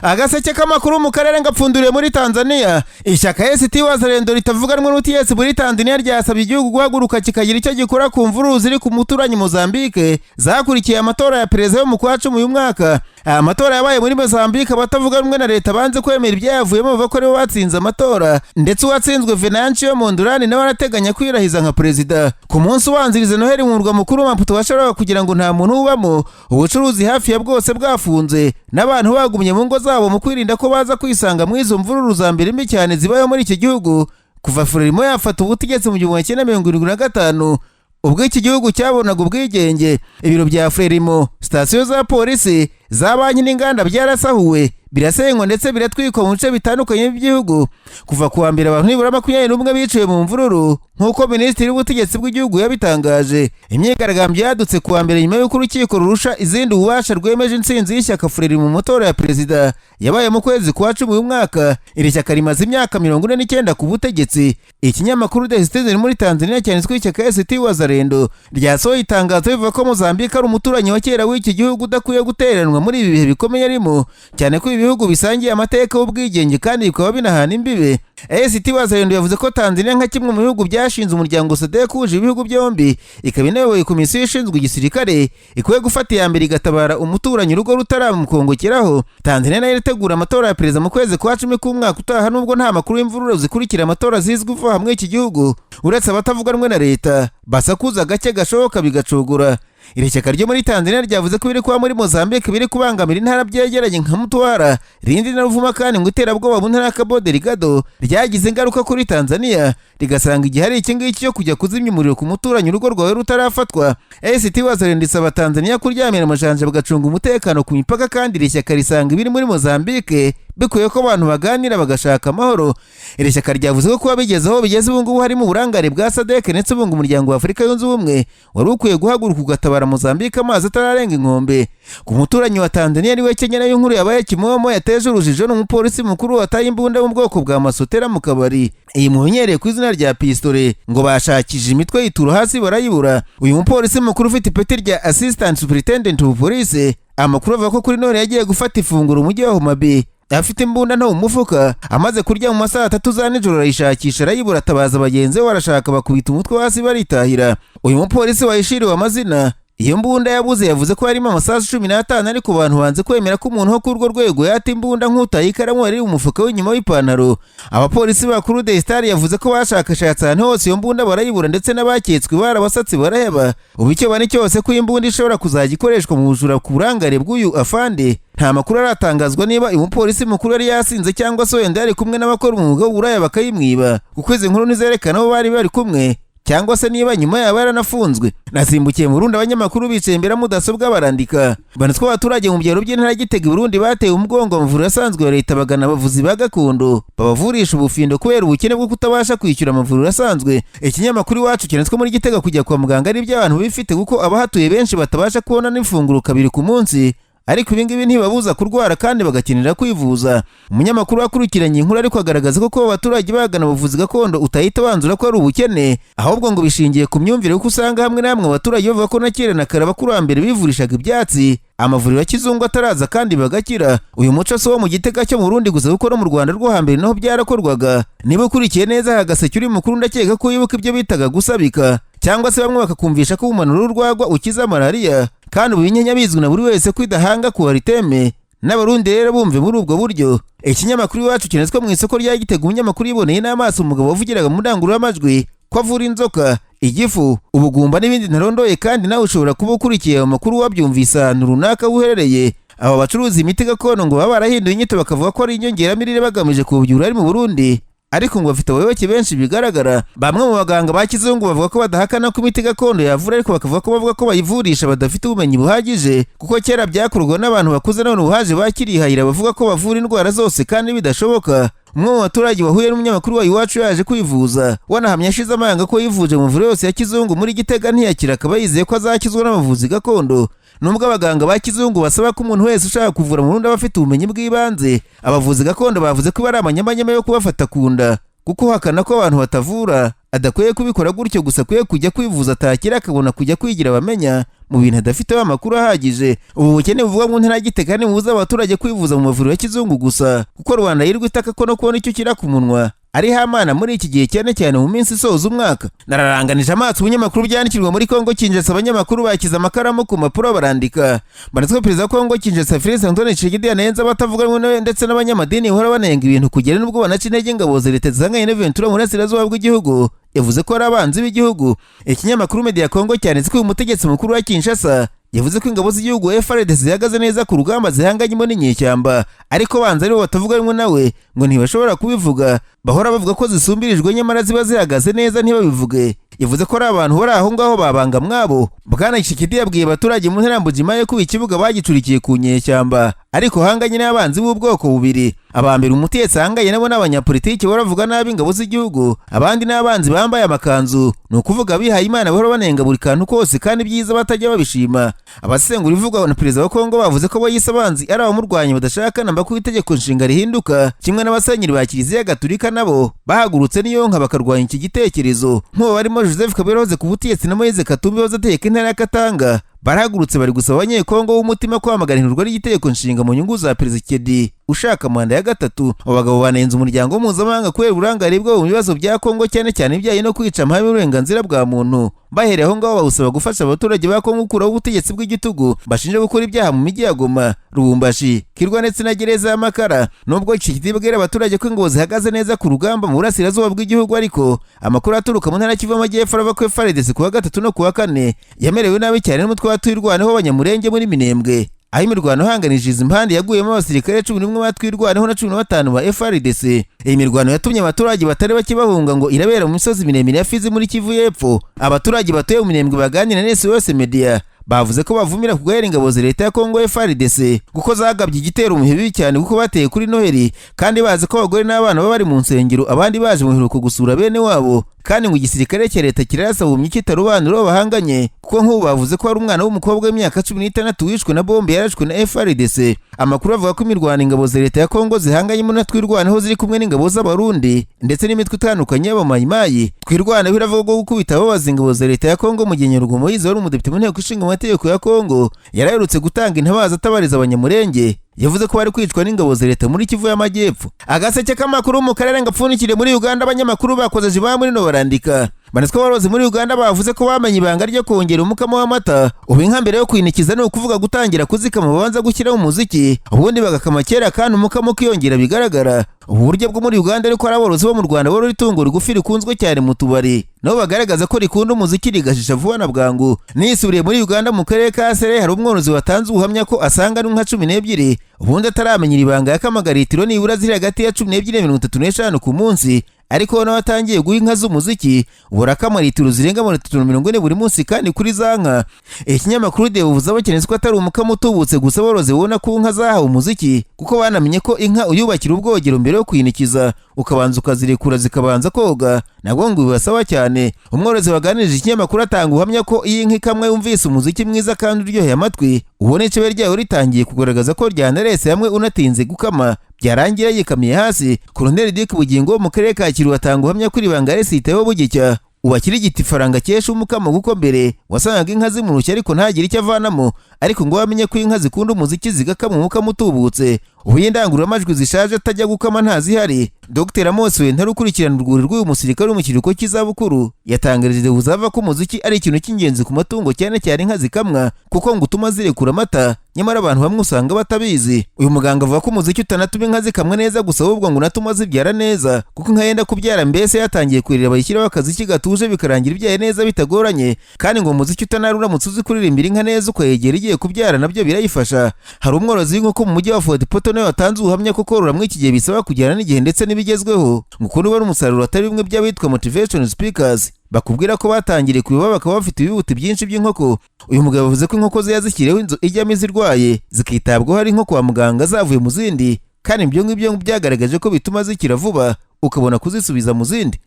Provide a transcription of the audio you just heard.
Agaseke k'amakuru mu karere ngapfunduriye muri Tanzania. Ishyaka Wazalendo ritavuganwa n'ubutegetsi muri Tanzania ryasabye igihugu guhaguruka kikagira icyo gikora ku mvururu ziri ku muturanyi Mozambique zakurikiye amatora ya perezida yo mu kwa 10 uyu mwaka. Amatora yabaye muri Mozambique abatavuganwa na leta banze kwemera ibyayavuyemo bavuga ko aribo batsinze amatora, ndetse uwatsinzwe Venancio Mondlane nawe arateganya kwirahiza nka perezida. Ku munsi ubanziriza Noheli mu murwa mukuru Maputo washobora kugira ngo nta muntu ubamo, ubucuruzi hafi ya bwose bwafunze n'abantu bagumye mu ngo zabo mu kwirinda ko baza kwisanga mu izo mvururu za mbere mbi cyane zibayeho muri iki gihugu kuva Frelimo yafata ubutegetsi mu 1975 ubwo iki gihugu cyabonaga ubwigenge. Ibiro bya Frelimo, sitasiyo za polisi, za banki n'inganda byarasahuwe, birasenywa ndetse biratwikwa mu bice bitandukanye by'igihugu. Kuva kuwa mbere abantu nibura 21 biciwe mu mvururu nk'uko minisitiri w'ubutegetsi bw'igihugu yabitangaje. Imyigaragambyo yadutse kuwa mbere nyuma y'uko urukiko rurusha izindi ububasha rwemeje intsinzi y'ishyaka Frelimo mu matora ya perezida yabaye mu kwezi kwa 10 uyu mwaka. Iri shyaka rimaze imyaka 49 ku butegetsi. Ikinyamakuru The Citizen muri Tanzania cyanditswe ishyaka Wazalendo ryasohoye itangazo rivuga ko Mozambique ari umuturanyi wa kera w'iki gihugu udakwiye gutereranwa muri ibi bihe bikomeye arimo, cyane ko ibihugu bisangiye amateka y'ubwigenge kandi bikaba binahana imbibe. Wazalendo yavuze ko Tanzania nka kimwe mu bihugu byashinze umuryango SADC uje ibihugu byombi, ikaba inayoboye komisiyo ishinzwe igisirikare ikwiye gufata iya mbere igatabara umuturanyi urugo rutaramukongokeraho. Tanzania nayo irategura amatora ya perezida mu kwezi kwa 10 k'umwaka utaha, nubwo nta makuru y'imvururu zikurikira amatora zizwi uva hamwe iki gihugu, uretse abatavuganwe na leta basakuza gake gashoboka bigacogora. Iri shyaka ryo muri Tanzania ryavuze ko biri kuba muri Mozambique biri kubangamira intara byegeranye nka Mtwara, Lindi na Ruvuma, kandi ngo iterabwoba mu ntara ya Cabo Delgado ryagize ingaruka kuri Tanzania, rigasanga igihe hari iki ngiki cyo kujya kuzimya umuriro ku muturanyi urugo rwawe rutarafatwa. Wazalendo isaba Tanzania kuryamira amajanja bagacunga umutekano ku mipaka, kandi iri shyaka risanga ibiri muri Mozambique bikuye ko abantu baganira bagashaka amahoro. Iri shyaka ryavuze ko kuba bigezeho bigeze ubu ngubu harimo uburangare bwa SADC, ndetse ubu ngo umuryango wa Afurika yunze ubumwe wari ukwiye guhaguruka ugatabara Mozambique amazi atararenga inkombe. Ku muturanyi wa Tanzania niwe Kenya nayo nkuru yabaye kimomo yateje urujijo n'umupolisi mukuru wataye imbunda mu bwoko bwa masotera mu kabari. Iyi mumenyereye ku izina rya pistole ngo bashakije imitwe yituro hasi barayibura. Uyu mupolisi mukuru ufite ipeti rya Assistant Superintendent of Police, amakuru avuga ko kuri none yagiye gufata ifunguro mu mujyi wa Humabi afite imbunda nto mu mufuka. Amaze kurya mu masaha 3 za nijoro arayishakisha arayibura, atabaza bagenzi we barashaka bakubita umutwe hasi baritahira. Uyu mupolisi wayishiriwe amazina iyo mbunda yabuze yavuze ko harimo amasasu 15, ariko abantu banze kwemera ko umuntu ho kurwo rwego yata imbunda nk'utaye ikaramu ari umufuka w'inyuma w'ipantaro. Abapolisi bakuru The Star yavuze ko bashakashatse ahantu hose iyo mbunda barayibura, ndetse n'abaketswe barabasatsi baraheba. Ubu icyo bani cyose ko imbunda ishobora kuzajya ikoreshwa mu bujura ku burangare bw'uyu afande. Nta makuru aratangazwa niba uyu mupolisi mukuru yari yasinze cyangwa se wenda yari kumwe n'abakora umwuga w'uburaya bakayimwiba, kuko izi nkuru nizerekana aho bari kumwe cyangwa se niba nyuma yaba yaranafunzwe. Nasimbukiye mu Burundi, abanyamakuru bicaye imbere mudasobwa barandika banatwa abaturage mu byaro by'intara Gitega Burundi bateye umugongo amavuriro asanzwe ya leta bagana abavuzi ba gakondo babavurisha ubufindo kubera ubukene bwo kutabasha kwishyura amavuriro asanzwe. Ikinyamakuru Iwacu cyanditswe muri Gitega kujya kwa muganga ari by'abantu bifite kuko abahatuye benshi batabasha kubona n'ifunguro kabiri ku munsi, ariko ibingibi ntibabuza kurwara kandi bagakenera kwivuza. Umunyamakuru wakurikiranye inkuru ariko agaragaza ko abaturage bagana abavuzi gakondo utahita banzura ko ari ubukene, ahubwo ngo bishingiye ku myumvire kuko usanga hamwe na hamwe abaturage bavuga ko na kera na kare abakurambere bivurishaga ibyatsi, amavuriro ya kizungu ataraza kandi bagakira. Uyu muco so wo mu Gitega cyo mu Burundi gusa kuko no mu Rwanda rwo hambere naho byarakorwaga. Niba ukurikiye neza Agaseke uri mukuru ndakeka ko yibuka ibyo bitaga gusabika, cyangwa se bamwe bakakumvisha ko umanura urwagwa ukiza malaria, kandi ubinyenya bizwi na buri wese kwidahanga ku hariteme n'abarundi rero bumve muri ubwo buryo. Ikinyamakuru Iwacu kinetswe mu isoko rya Gitega umunyamakuru yiboneye n'amaso umugabo wavugiraga mu ndangururamajwi ko avura inzoka, igifu, ubugumba n'ibindi ntarondoye, kandi nawe ushobora kuba ukurikiye ayo makuru wabyumvise ahantu runaka uherereye. Aba bacuruza imiti gakondo ngo baba barahinduye inyito bakavuga ko ari inyongeramirire bagamije kubyura ari mu Burundi, ariko ngo bafite abayoboke benshi bigaragara. Bamwe mu baganga ba kizungu bavuga ko badahakana ko imiti gakondo yavura, ariko bakavuga ko bavuga ko bayivurisha badafite ubumenyi buhagije, kuko kera byakorwa n'abantu bakuze none uhaje bakirihayira bavuga ko bavura indwara zose kandi bidashoboka. Umwe mu baturage wahuye n'umunyamakuru wa Iwacu yaje kwivuza wanahamya ashize amanga ko yivuje mu mvuriro yose ya kizungu muri Gitega ntiyakira, akaba yizeye ko azakizwa n'abavuzi gakondo. Nubwo abaganga ba kizungu basaba ko umuntu wese ushaka kuvura mu Burundi abafite ubumenyi bw'ibanze, abavuzi gakondo bavuze ko bari amanyamanyama yo kubafata kunda, kuko hakana ko abantu batavura adakwiye kubikora gutyo gusa, akwiye kujya kwivuza atakira akabona kujya kwigira abamenya mu bintu adafiteho amakuru ahagije. Ubu bukene buvuga mu ntara Gitega ntibuza abaturage kwivuza mu mavuriro ya kizungu gusa, kuko Rwanda yirwa itaka ko no kubona icyo kira ku munwa ari hamana muri iki gihe, cyane cyane mu minsi isoza umwaka. Nararanganije amaso ibinyamakuru byandikirwa muri Kongo Kinshasa. Abanyamakuru bakiza amakaramu ku mpapuro barandika, banditswe perezida wa Kongo Kinshasa Felix Antoine Tshisekedi neza batavuga rumwe ndetse n'abanyamadini bahora banenga ibintu kugera n'ubwo banaca intege ingabo za leta zihanganye n'Ventura mu burasirazuba bw'igihugu, yavuze ko ari abanzi b'igihugu. Ikinyamakuru Media Congo cyanditse ko umutegetsi mukuru wa Kinshasa yavuze ko ingabo z'igihugu FARDC zihagaze neza ku rugamba zihanganyemo n'inyeshyamba, ariko banza aribo batavuga rumwe nawe ngo ntibashobora kubivuga, bahora bavuga ko zisumbirijwe nyamara ziba zihagaze neza ntibabivuge. Yavuze ko ari abantu bari aho ngaho bangamwabo. Bwana Tshisekedi yabwiye abaturage mu ntara Mbujimaye ko ikibuga bagicurikiye ku nyeshyamba, ariko hanganye n'abanzi b'ubwoko bubiri. Abambere umutetsi hanganye nabo n'abanyapolitiki baravuga nabi ingabo z'igihugu, abandi n'abanzi bambaye amakanzu, ni ukuvuga bihaye Imana bahora banenga buri kantu kose kandi byiza batajya babishima. Abasengura ivugwa na perezida wa Kongo bavuze ko bayise abanzi ari abamurwanya badashaka namba ku itegeko nshinga rihinduka, kimwe n'abasenyeri ba Kiliziya Gatolika nabo bahagurutse niyo nka bakarwanya iki gitekerezo. Nk'uwo barimo Joseph Kabila wahoze ku butegetsi na Moise Katumbi wahoze ategeka intara ya Katanga, barahagurutse bari gusaba abanyekongo b'umutima kwamaganirwa ry'itegeko nshinga mu nyungu za Tshisekedi ushaka manda ya gatatu. Abo bagabo banenze umuryango mpuzamahanga kubera uburangare bwabo mu bibazo bya Kongo, cyane cyane ibijyanye no kwica amahame y'uburenganzira bwa muntu. Bahereye aho ngaho bawusaba gufasha abaturage ba Kongo gukuraho ubutegetsi bw'igitugu bashinja gukora ibyaha mu mijyi ya Goma, Lubumbashi, Kirwa ndetse na gereza y'Amakara. Nubwo Tshisekedi bwira abaturage ko ingabo zihagaze neza ku rugamba mu burasirazuba bw'igihugu, ariko amakuru aturuka mu ntara Kivu y'Amajyepfo aravuga ko FARDC ku wa gatatu no ku wa kane yamerewe nabi cyane n'umutwe wa Twahirwa abanyamurenge muri Minembwe, aho imirwano hanganije izi impande yaguyemo abasirikare 11 batwirwaneho na 15 ba FARDC. Iyi mirwano yatumye abaturage batari bake bahunga ngo irabera mu misozi miremire ya Fizi muri Kivu y'Epfo. Abaturage batuye mu Minembwe baganira na SOS Media bavuze ko bavumira kugahera ingabo za leta ya Kongo FARDC kuko zagabye igitero mu bibi cyane, kuko bateye kuri Noheli kandi bazi ko abagore n'abana baba bari mu nsengero, abandi baje mu biruhuko gusura bene wabo. Kandi ngo igisirikare cya leta kirasa mu myikitarubaniro bahanganye, kuko nk'ubu bavuze ko hari umwana w'umukobwa w'imyaka 16 wishwe na bombe yarashwe na FARDC. Amakuru avuga ko imirwano ingabo za leta ya Kongo zihanganyemo na Twirwaneho ziri kumwe n'ingabo z'abarundi ndetse n'imitwe itandukanye y'abamayimayi. Twirwaneho biravuga ko gukubita ababaza ingabo za leta ya Kongo mu gihe Nyarugomo Moise wari umudepite mu nteko ishinga amategeko ya Kongo yaraherutse gutanga intabaza atabariza abanyamurenge. Yavuze ko bari kwicwa n'ingabo za leta muri Kivu y'Amajyepfo. Agaseke k'amakuru mu karere ngapfunikire muri Uganda. Abanyamakuru bakoze jiba muri no barandika, banditswe abarozi muri Uganda bavuze ko bamenye ibanga ryo kongera umukamo w'amata. Ubu inka mbere yo kwinikiza ni ukuvuga gutangira kuzikama babanza gushyiraho umuziki, ubundi bagakama kera kandi umukamo ukiyongera bigaragara. Ubu buryo bwo muri Uganda ariko ari aborozi bo mu Rwanda borora itungo rigufi rikunzwe cyane mu tubari, nabo bagaragaza ko rikunda umuziki rigashisha vuba na bwangu. Nisubiriye muri Uganda mu karere ka Sere hari umworozi watanze ubuhamya ko asanga n'inka 12 ubundi ataramenyira ibanga yakamagaritiro nibura ziri hagati ya 12 na 35 ku munsi, ariko nawe atangiye guha inka z'umuziki burakama litiro zirenga 340 buri munsi kandi kuri za nka. Ikinyamakuru de buvuza bakeneye ko atari umukamo utubutse gusa borozi ubona ko inka zahawe umuziki, kuko banamenye ko inka uyubakira ubwogero mbere yo kwinikiza ukabanza ukazirekura zikabanza koga, nabwo ngo bibasaba cyane. Umworozi waganirije ikinyamakuru atanga uhamya ko iyi nka ikamwe yumvise umuziki mwiza kandi uryoheye amatwi, ubona icebe ryayo ritangiye kugaragaza ko ryanarese hamwe unatinze gukama byarangira yikamiye hasi. Colonel Dick Bugingo mu karere ka Kiru atanga uhamya kuri banga resiteho bugicya ubakiri igiti faranga kesha umukamo guko mbere wasangaga inka zimurushya ariko ntagire icyo avanamo, ariko ngo bamenye ko inka zikunda umuziki zigakama umukamo utubutse. Ubu indangururamajwi zishaje atajya gukama ntazihari. Dr. Mose ntari ukurikirana urwuri rw'uyu musirikare mu kiruko cy'izabukuru yatangarije buzava ko umuziki ari ikintu cy'ingenzi ku matungo cyane cyane inka zikamwa, kuko ngo utuma zirekura amata, nyamara abantu bamwe usanga batabizi. Uyu muganga avuga ko umuziki utanatuma inka zikamwa neza gusa ahubwo ngo unatuma zibyara neza, kuko inka yenda kubyara mbese yatangiye kwirira bayishyiraho akaziki gatuje bikarangira ibyaye neza bitagoranye, kandi ngo umuziki utanaruramutse uzi kuririmbira inka neza ukayegera igiye kubyara nabyo birayifasha. Hari umworozi w'inkoko mu mujyi wa Fort Portal nawe watanze ubuhamya ko korora muri iki gihe bisaba kujyana n'igihe ndetse n'ibigezweho, ngo kuko ubona umusaruro atari bimwe by'abitwa motivation speakers bakubwira ko batangiriye kubiba bakaba bafite ibibuti byinshi by'inkoko. Uyu mugabo yavuze ko inkoko ze yazishyiriyeho inzu ijyamo izirwaye zikitabwaho ari nko kwa muganga zavuye mu zindi, kandi ibyo ngibyo byagaragaje ko bituma zikira vuba ukabona kuzisubiza mu zindi.